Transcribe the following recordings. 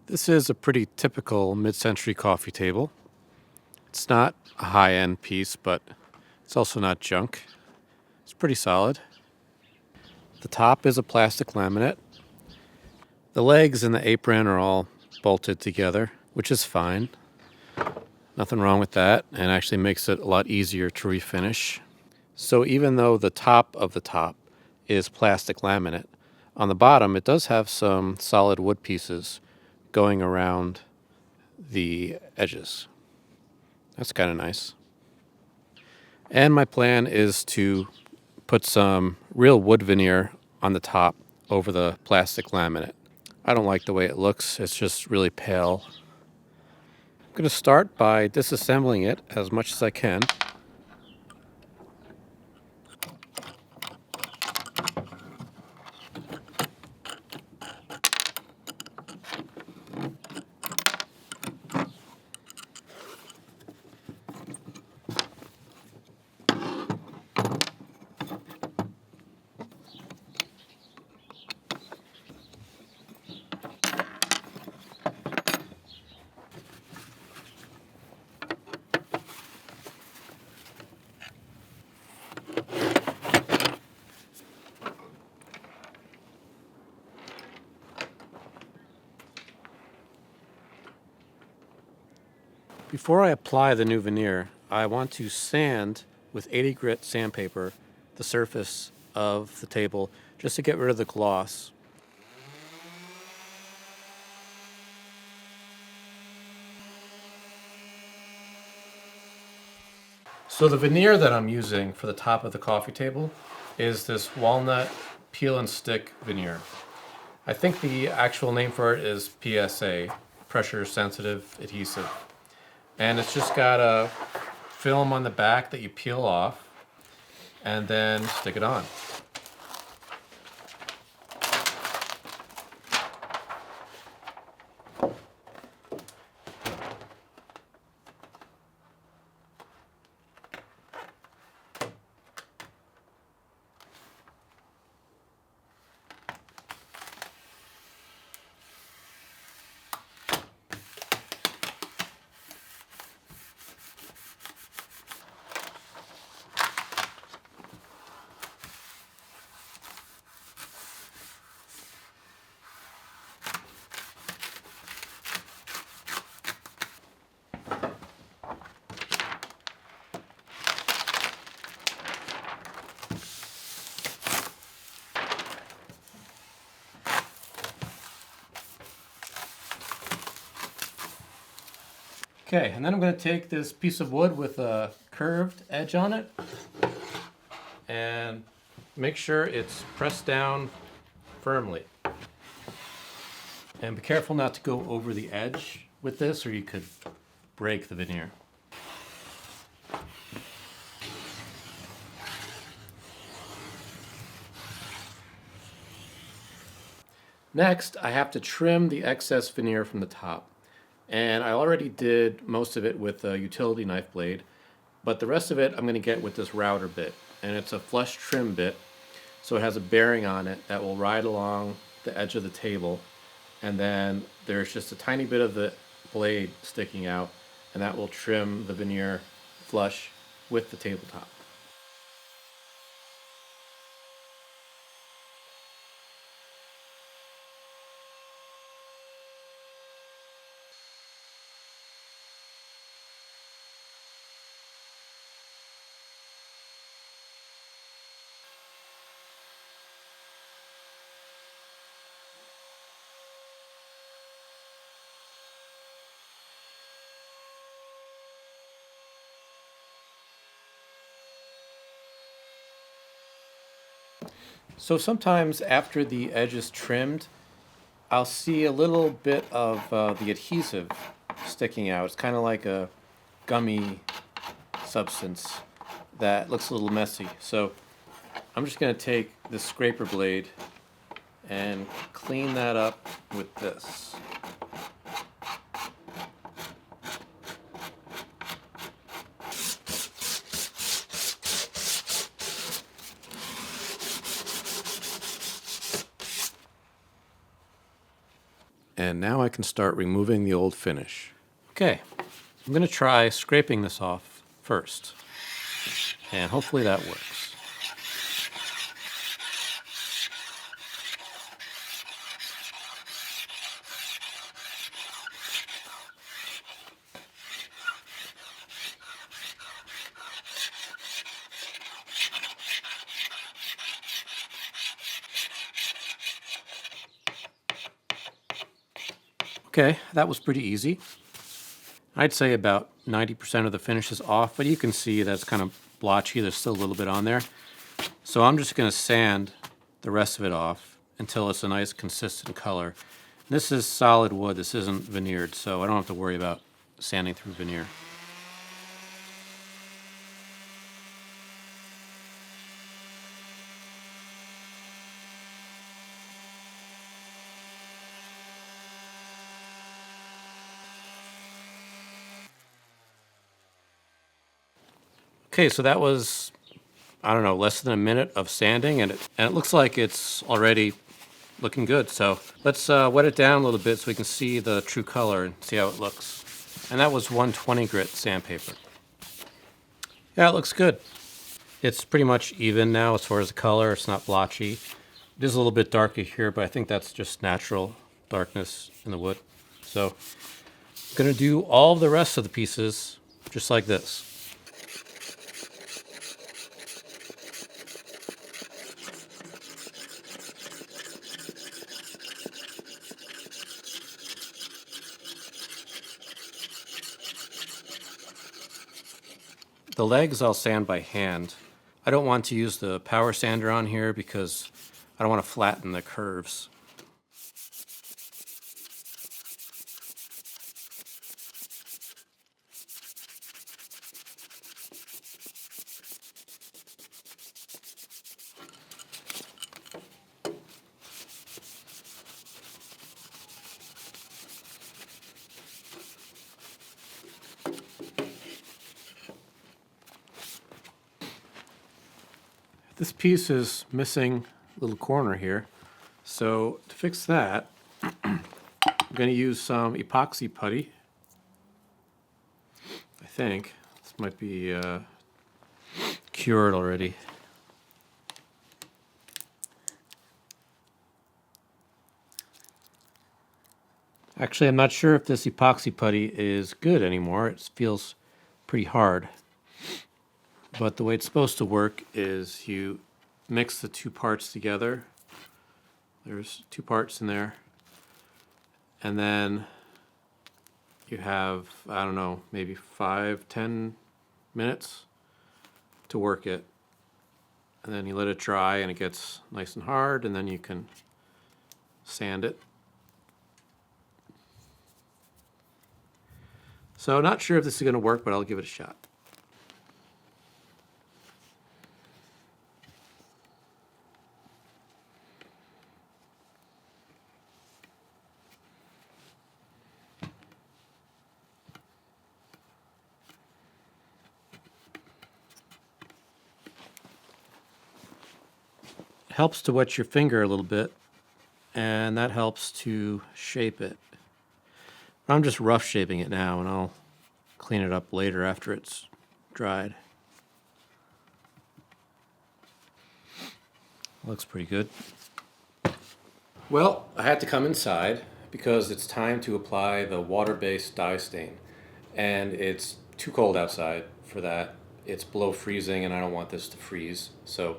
This is a pretty typical mid-century coffee table. It's not a high-end piece, but it's also not junk. It's pretty solid. The top is a plastic laminate. The legs and the apron are all bolted together, which is fine. Nothing wrong with that, and actually makes it a lot easier to refinish. So even though the top of the top is plastic laminate, on the bottom it does have some solid wood pieces going around the edges. That's kind of nice. And my plan is to put some real wood veneer on the top over the plastic laminate. I don't like the way it looks. It's just really pale. I'm going to start by disassembling it as much as I can. Before I apply the new veneer, I want to sand with 80 grit sandpaper the surface of the table just to get rid of the gloss. So the veneer that I'm using for the top of the coffee table is this walnut peel and stick veneer. I think the actual name for it is PSA, pressure sensitive adhesive. And it's just got a film on the back that you peel off and then stick it on. Okay, and then I'm going to take this piece of wood with a curved edge on it and make sure it's pressed down firmly. And be careful not to go over the edge with this or you could break the veneer. Next, I have to trim the excess veneer from the top. And I already did most of it with a utility knife blade, but the rest of it I'm going to get with this router bit. And it's a flush trim bit, so it has a bearing on it that will ride along the edge of the table. And then there's just a tiny bit of the blade sticking out, and that will trim the veneer flush with the tabletop. So sometimes after the edge is trimmed, I'll see a little bit of the adhesive sticking out. It's kind of like a gummy substance that looks a little messy. So I'm just going to take this scraper blade and clean that up with this. And now I can start removing the old finish. Okay, I'm going to try scraping this off first, and hopefully that works. Okay, that was pretty easy. I'd say about 90% of the finish is off, but you can see that's kind of blotchy. There's still a little bit on there. So I'm just going to sand the rest of it off until it's a nice consistent color. This is solid wood. This isn't veneered, so I don't have to worry about sanding through veneer. Okay, so that was, I don't know, less than a minute of sanding, and it looks like it's already looking good. So let's wet it down a little bit so we can see the true color and see how it looks. And that was 120 grit sandpaper. Yeah, it looks good. It's pretty much even now as far as the color. It's not blotchy. It is a little bit darker here, but I think that's just natural darkness in the wood. So I'm gonna do all of the rest of the pieces just like this. The legs I'll sand by hand. I don't want to use the power sander on here because I don't want to flatten the curves. This piece is missing a little corner here. So to fix that, I'm going to use some epoxy putty. I think this might be cured already. Actually, I'm not sure if this epoxy putty is good anymore. It feels pretty hard. But the way it's supposed to work is you mix the two parts together. There's two parts in there. And then you have, I don't know, maybe 5-10 minutes to work it. And then you let it dry and it gets nice and hard, and then you can sand it. So not sure if this is going to work, but I'll give it a shot. It helps to wet your finger a little bit, and that helps to shape it. I'm just rough shaping it now, and I'll clean it up later after it's dried. Looks pretty good. Well, I had to come inside because it's time to apply the water-based dye stain. And it's too cold outside for that. It's below freezing and I don't want this to freeze. So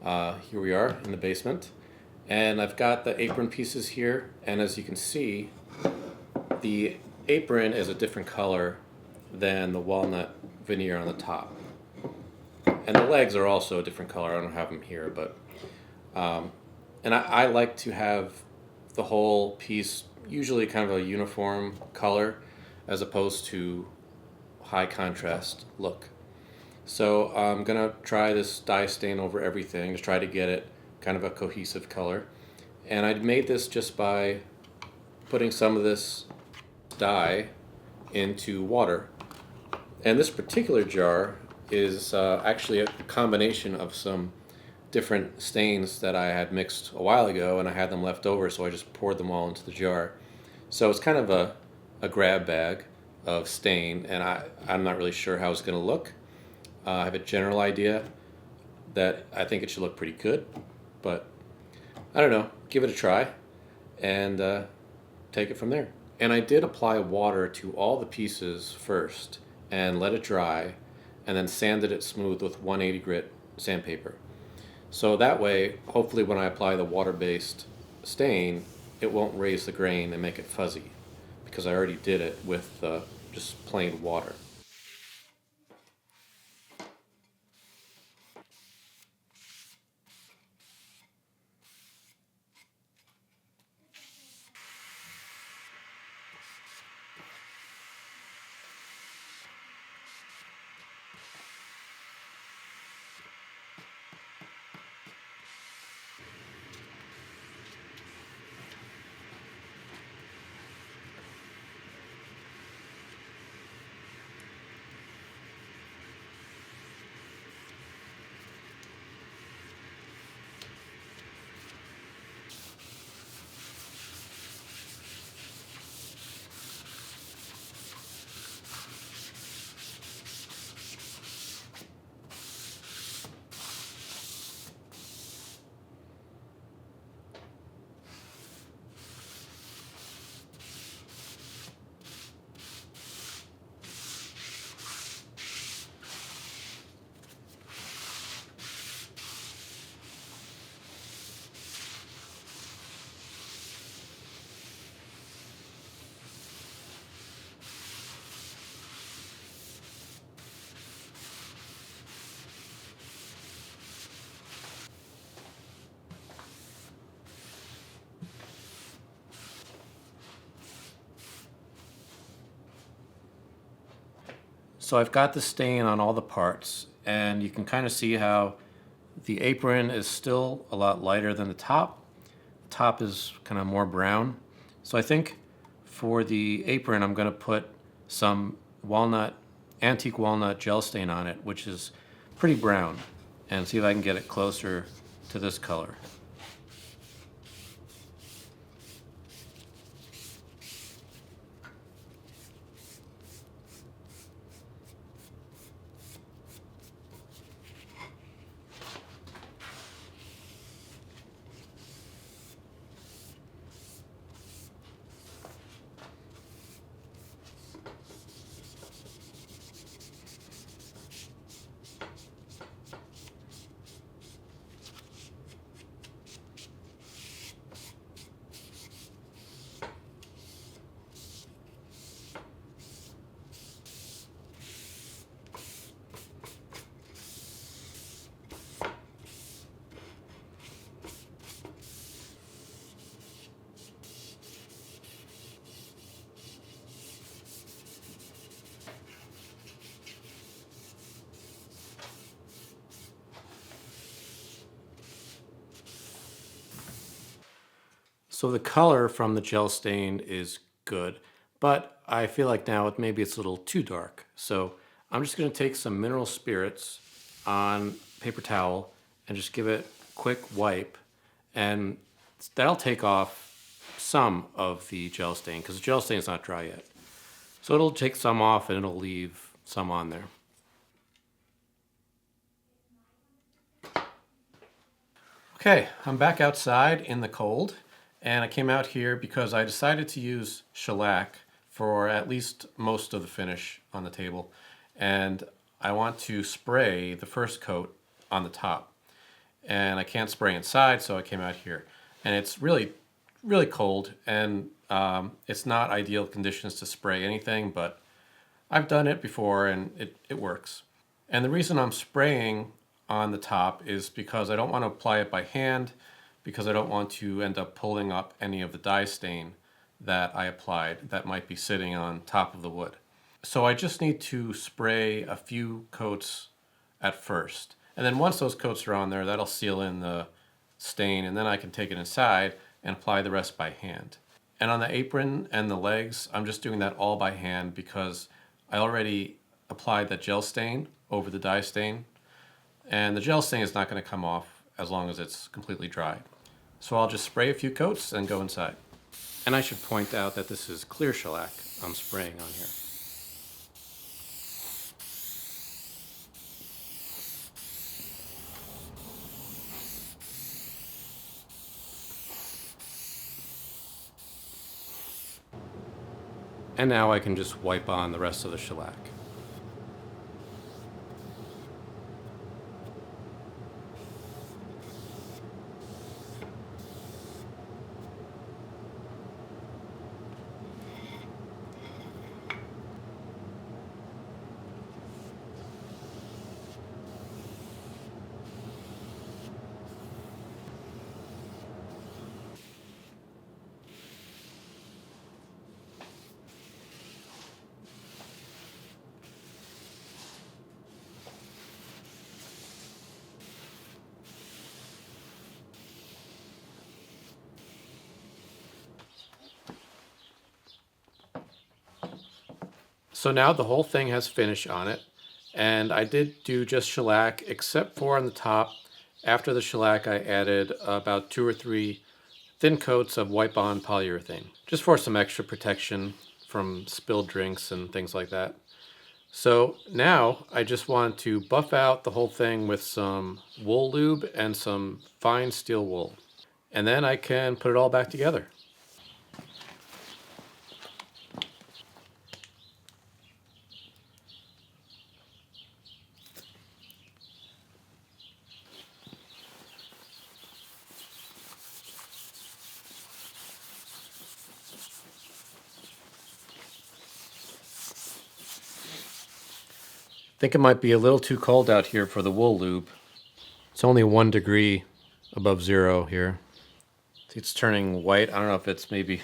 here we are in the basement. And I've got the apron pieces here. And as you can see, the apron is a different color than the walnut veneer on the top. And the legs are also a different color. I don't have them here, but and I like to have the whole piece usually kind of a uniform color as opposed to high contrast look. So I'm gonna try this dye stain over everything to try to get it kind of a cohesive color. And I made this just by putting some of this dye into water. And this particular jar is actually a combination of some different stains that I had mixed a while ago, and I had them left over, so I just poured them all into the jar. So it's kind of a grab bag of stain, and I'm not really sure how it's going to look. I have a general idea that I think it should look pretty good, but I don't know. Give it a try and take it from there. And I did apply water to all the pieces first and let it dry, and then sanded it smooth with 180 grit sandpaper. So that way, hopefully when I apply the water-based stain, it won't raise the grain and make it fuzzy, because I already did it with just plain water. So I've got the stain on all the parts, and you can kind of see how the apron is still a lot lighter than the top. The top is kind of more brown. So I think for the apron, I'm going to put some antique walnut gel stain on it, which is pretty brown, and see if I can get it closer to this color. So the color from the gel stain is good, but I feel like now maybe it's a little too dark. So I'm just going to take some mineral spirits on paper towel and just give it a quick wipe, and that'll take off some of the gel stain because the gel stain is not dry yet. So it'll take some off and it'll leave some on there. Okay, I'm back outside in the cold, and I came out here because I decided to use shellac for at least most of the finish on the table, and I want to spray the first coat on the top. And I can't spray inside, so I came out here. And it's really, really cold, and it's not ideal conditions to spray anything, but I've done it before and it works. And the reason I'm spraying on the top is because I don't want to apply it by hand, because I don't want to end up pulling up any of the dye stain that I applied that might be sitting on top of the wood. So I just need to spray a few coats at first. And then once those coats are on there, that'll seal in the stain, and then I can take it inside and apply the rest by hand. And on the apron and the legs, I'm just doing that all by hand because I already applied that gel stain over the dye stain, and the gel stain is not going to come off as long as it's completely dry. So I'll just spray a few coats and go inside. And I should point out that this is clear shellac I'm spraying on here. And now I can just wipe on the rest of the shellac. So now the whole thing has finish on it, and I did do just shellac except for on the top. After the shellac I added about 2 or 3 thin coats of wipe on polyurethane, just for some extra protection from spilled drinks and things like that. So now I just want to buff out the whole thing with some wool lube and some fine steel wool. And then I can put it all back together. I think it might be a little too cold out here for the wool lube. It's only 1 degree above zero here. It's turning white. I don't know if it's maybe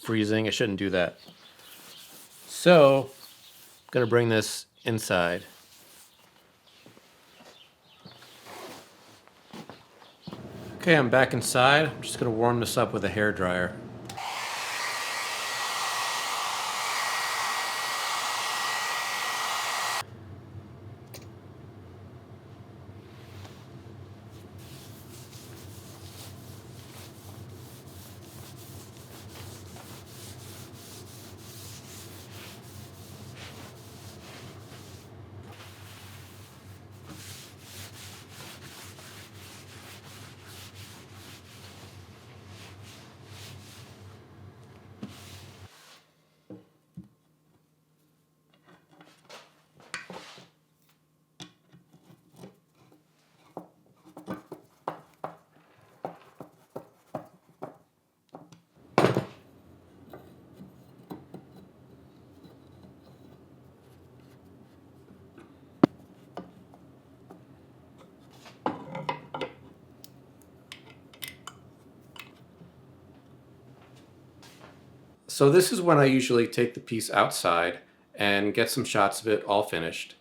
freezing. I shouldn't do that. So I'm gonna bring this inside. Okay, I'm back inside. I'm just gonna warm this up with a hair dryer. So this is when I usually take the piece outside and get some shots of it all finished.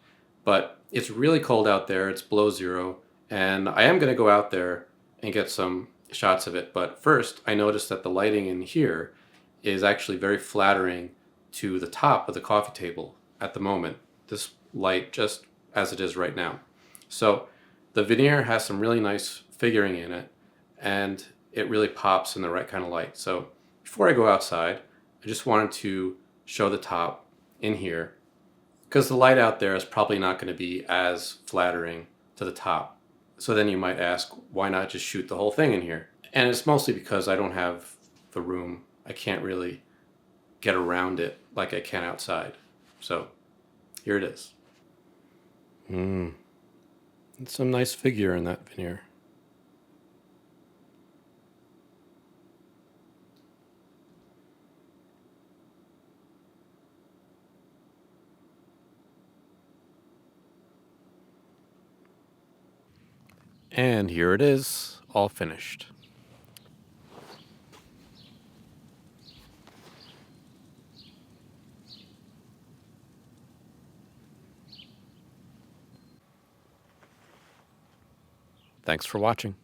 But it's really cold out there, it's below zero, and I am going to go out there and get some shots of it. But first, I noticed that the lighting in here is actually very flattering to the top of the coffee table at the moment. This light just as it is right now. So the veneer has some really nice figuring in it, and it really pops in the right kind of light. So before I go outside, I just wanted to show the top in here because the light out there is probably not going to be as flattering to the top. So then you might ask, why not just shoot the whole thing in here? And it's mostly because I don't have the room. I can't really get around it like I can outside. So here it is. It's some nice figure in that veneer. And here it is, all finished. Thanks for watching.